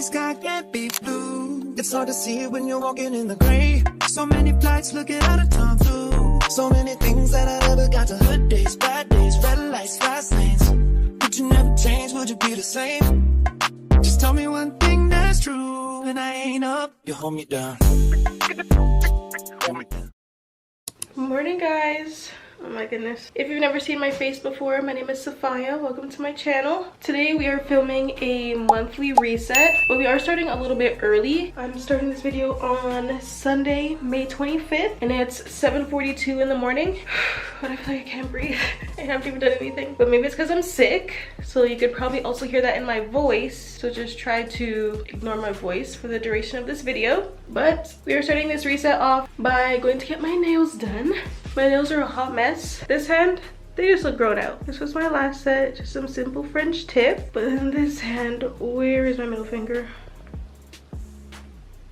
every sky can't be blue. It's hard to see it when you're walking in the gray. So many flights looking out of time too. So many things that I never got to. Good days, bad days, red lights, fast lanes. Would you never change? Would you be the same? Just tell me one thing that's true. When I ain't up, you hold me down. Hold me down. Morning, guys. Oh my goodness. If you've never seen my face before, my name is Safiyah. Welcome to my channel. Today we are filming a monthly reset, but we are starting a little bit early. I'm starting this video on Sunday, May 25th, and it's 7:42 in the morning. But I feel like I can't breathe. I haven't even done anything. But maybe it's because I'm sick, so you could probably also hear that in my voice. So just try to ignore my voice for the duration of this video. But we are starting this reset off by going to get my nails done. My nails are a hot mess. This hand, they just look grown out. This was my last set, just some simple French tip. But then this hand, where is my middle finger?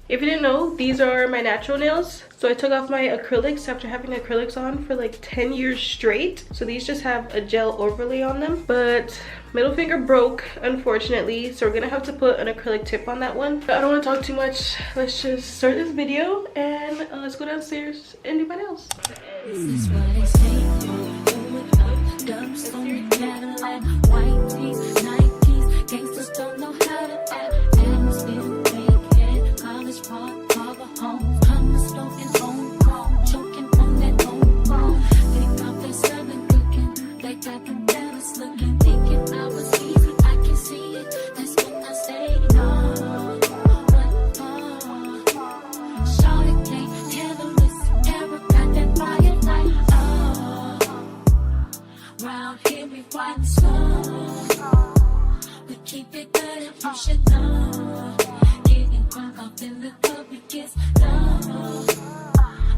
If you didn't know, these are my natural nails. So I took off my acrylics after having acrylics on for like 10 years straight. So these just have a gel overlay on them. But middle finger broke, unfortunately. So we're gonna have to put an acrylic tip on that one. But I don't wanna talk too much. Let's just start this video and let's go downstairs and do my nails. This is what they say, dumps on the Cadillac, white tees, Nikes, gangsters don't know how to act, and still fake head, college park, harbor home, hummus smoking homegrown, choking on that homegrown, they got their southern cooking, they got the Dallas looking, thinking I was easy, I can see it, that's when I say no, but shawty can't handle this, ever got that fire. Round here we fight slow. We keep it good and you should know. Getting drunk up in the club, we get low.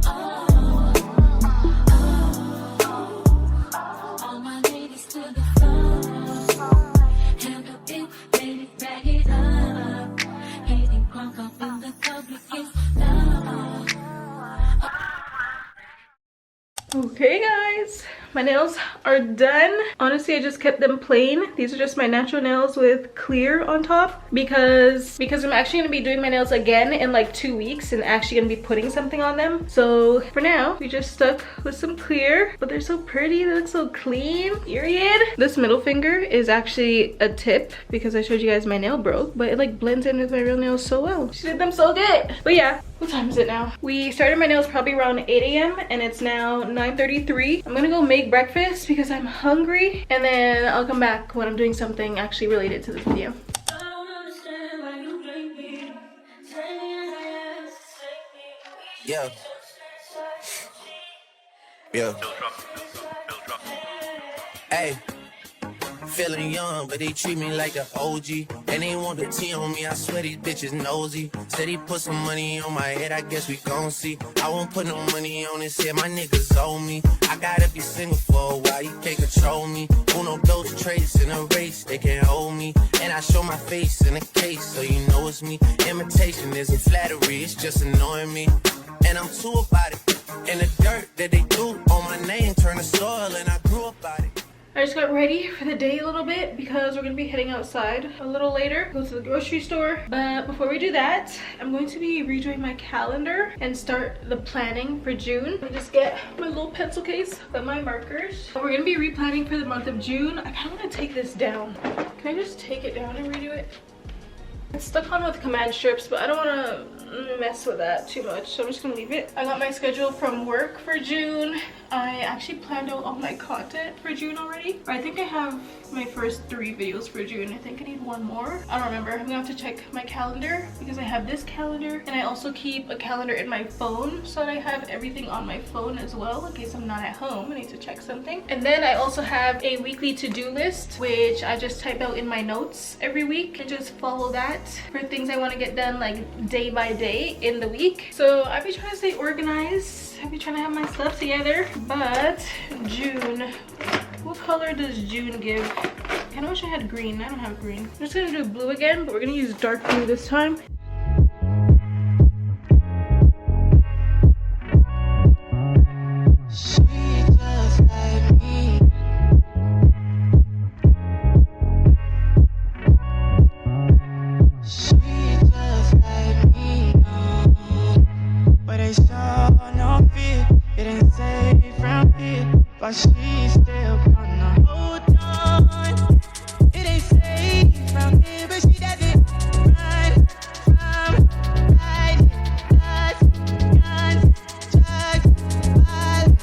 Oh, oh, oh. All my ladies to the floor. Handle it, baby, bag it up. Getting drunk up in the club, we get low. Okay, guys, my nails are done. Honestly, I just kept them plain. These are just my natural nails with clear on top because I'm actually gonna be doing my nails again in like 2 weeks and actually gonna be putting something on them. So for now, we just stuck with some clear, but they're so pretty. They look so clean, period. This middle finger is actually a tip because I showed you guys my nail broke, but it like blends in with my real nails so well. She did them so good. But yeah, what time is it now? We started my nails probably around 8 AM and it's now 9:33. I'm gonna go make breakfast because I'm hungry, and then I'll come back when I'm doing something actually related to this video. Yeah. Yeah. Hey. Feeling young, but they treat me like an OG. And they want the T on me, I swear these bitches nosy. Said he put some money on my head, I guess we gon' see. I won't put no money on his head, my niggas owe me. I gotta be single for a while, you can't control me. Uno, those traits in a race, they can't hold me. And I show my face in a case, so you know it's me. Imitation isn't flattery, it's just annoying me. And I'm too about it. And the dirt that they do on my name turn to soil, and I grew up about it. I just got ready for the day a little bit because we're gonna be heading outside a little later, go to the grocery store. But before we do that, I'm going to be redoing my calendar and start the planning for June. Let me just get my little pencil case with my markers. We're gonna be replanning for the month of June. I kind of want to take this down. Can I just take it down and redo it? It's stuck on with command strips, but I don't want to mess with that too much, so I'm just gonna leave it. I got my schedule from work for June. I actually planned out all my content for June already. I think I have my first 3 videos for June. I think I need 1 more. I don't remember. I'm gonna have to check my calendar because I have this calendar, and I also keep a calendar in my phone so that I have everything on my phone as well in case I'm not at home. I need to check something. And then I also have a weekly to-do list, which I just type out in my notes every week and just follow that for things I want to get done like day by day in the week. So I've been trying to stay organized. I've been trying to have my stuff together. But June, what color does June give? I kind of wish I had green. I don't have green. I'm just gonna do blue again, but we're gonna use dark blue this time. She ain't sure, no fear. It ain't safe round here, but she's still gonna hold on. It ain't safe round here, but she doesn't run from right. Guns, drugs, violence.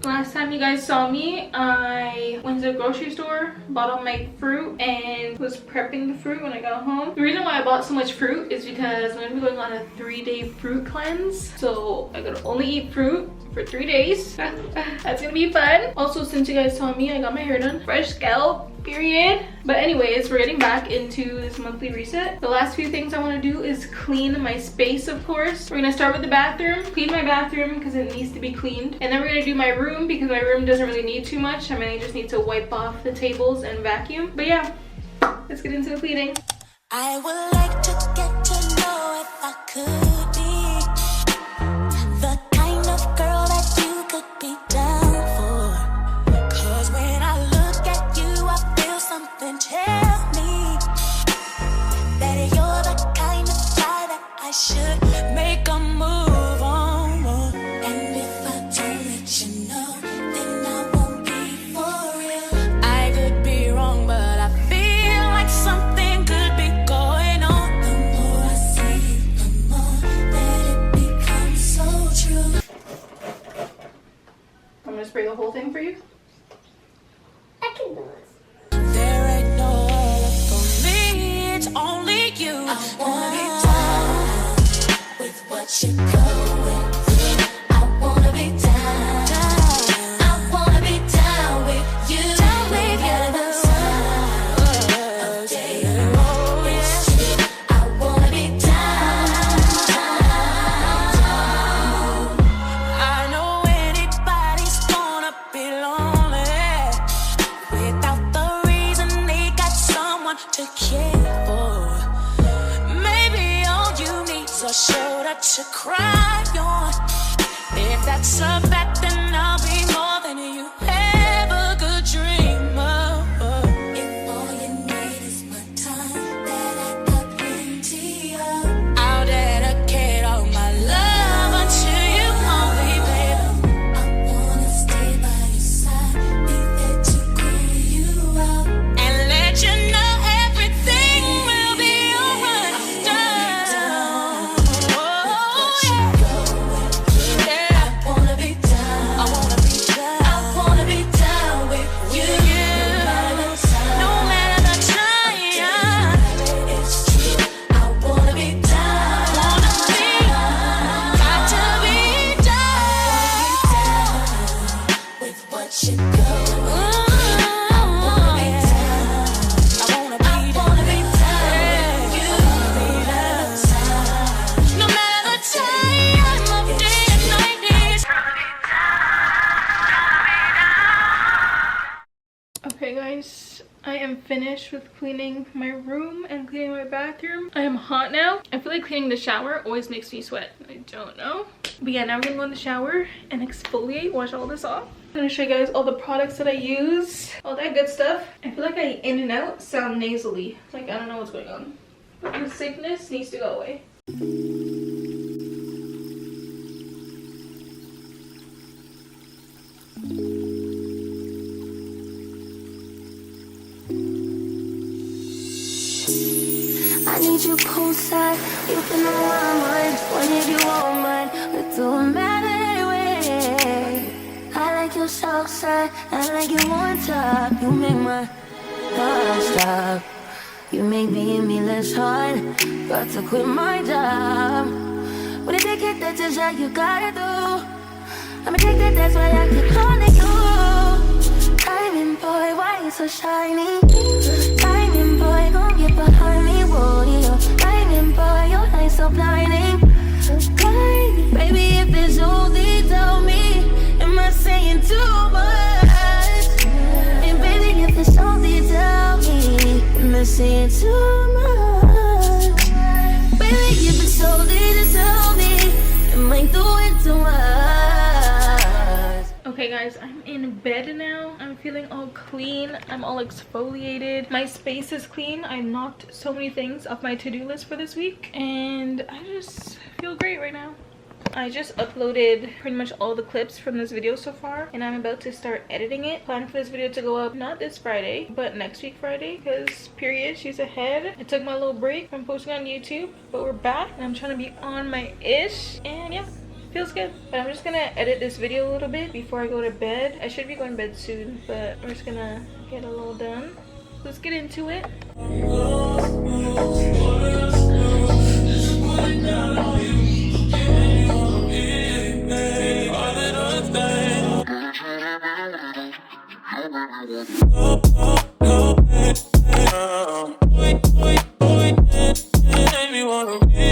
Last time you guys saw me, I went to the grocery store, bought all my fruit, and was prepping the fruit when I got home. The reason why I bought so much fruit is because I'm going to be going on a 3-day fruit cleanse. So I'm going to only eat fruit for 3 days. That's going to be fun. Also, since you guys saw me, I got my hair done. Fresh scalp. Period. But anyways, we're getting back into this monthly reset. The last few things I want to do is clean my space, of course. We're gonna start with the bathroom. Clean my bathroom because it needs to be cleaned. And then we're gonna do my room because my room doesn't really need too much. I mainly just need to wipe off the tables and vacuum. But yeah, let's get into the cleaning. I would like to get to know if I could be the kind of girl that you could be down for. 'Cause when I look at you, I feel something tell me that you're the kind of guy that I should make a move on. And if I don't let you know, then I won't be for real. I could be wrong, but I feel like something could be going on. The more I see, the more that it becomes so true. I'm gonna spray the whole thing for you. I can do this. There ain't no other for me, it's only you. I wanna be down with what you're going through. I wanna be down. I wanna be down with you. Down with you. The sun of day is true. I wanna be down. I know anybody's gonna be lonely without the reason they got someone to care for. Maybe all you need's a shoulder to cry on. If that's a fact, then I'll be more than you ever could dream of. If all you need is my time, then I got plenty of. I'll dedicate all my love unto you only, baby. I wanna stay by your side, be there to cool you out, and let you know everything will be alright. I wanna be down. I wanna be down. I wanna be down with you. No matter the time. It's true. I wanna be down. Wanna be. Got to be down with what you go. I wanna be down. I wanna be down with you. No matter the time of day and night is. Okay guys, I am finished with cleaning my room and cleaning my bathroom. I am hot now. I feel like cleaning the shower always makes me sweat. I don't know. But yeah, now we're gonna go in the shower and exfoliate, wash all this off. I'm gonna show you guys all the products that I use, all that good stuff. I feel like I in and out sound nasally. Like I don't know what's going on. But the sickness needs to go away. I need you poolside, you've been on my mind. Wanted you all mine, but don't matter way. I like your soft side, I like you on top. You make my heart stop. You make being me less hard. About to quit my job. When I take it, that's just how you gotta do. I'm addicted, that's why I keep calling you. Diamond boy, why you so shiny? Diamond boy, gon' get behind me, rodeo. Diamond boy, your light so blinding. Baby, if it's only tell me, am I saying too much? And baby, if it's only tell me, am I saying too much? Baby, if it's only to tell me, am I doing too much? Okay guys, I'm in bed now. I'm feeling all clean. I'm all exfoliated. My space is clean. I knocked so many things off my to-do list for this week. And I just feel great right now. I just uploaded pretty much all the clips from this video so far. And I'm about to start editing it. Plan for this video to go up not this Friday, but next week Friday. Because period, she's ahead. I took my little break from posting on YouTube. But we're back. And I'm trying to be on my ish. And yeah. Feels good. But I'm just gonna edit this video a little bit before I go to bed. I should be going to bed soon, but we're just gonna get a little done. Let's get into it. Make me wanna be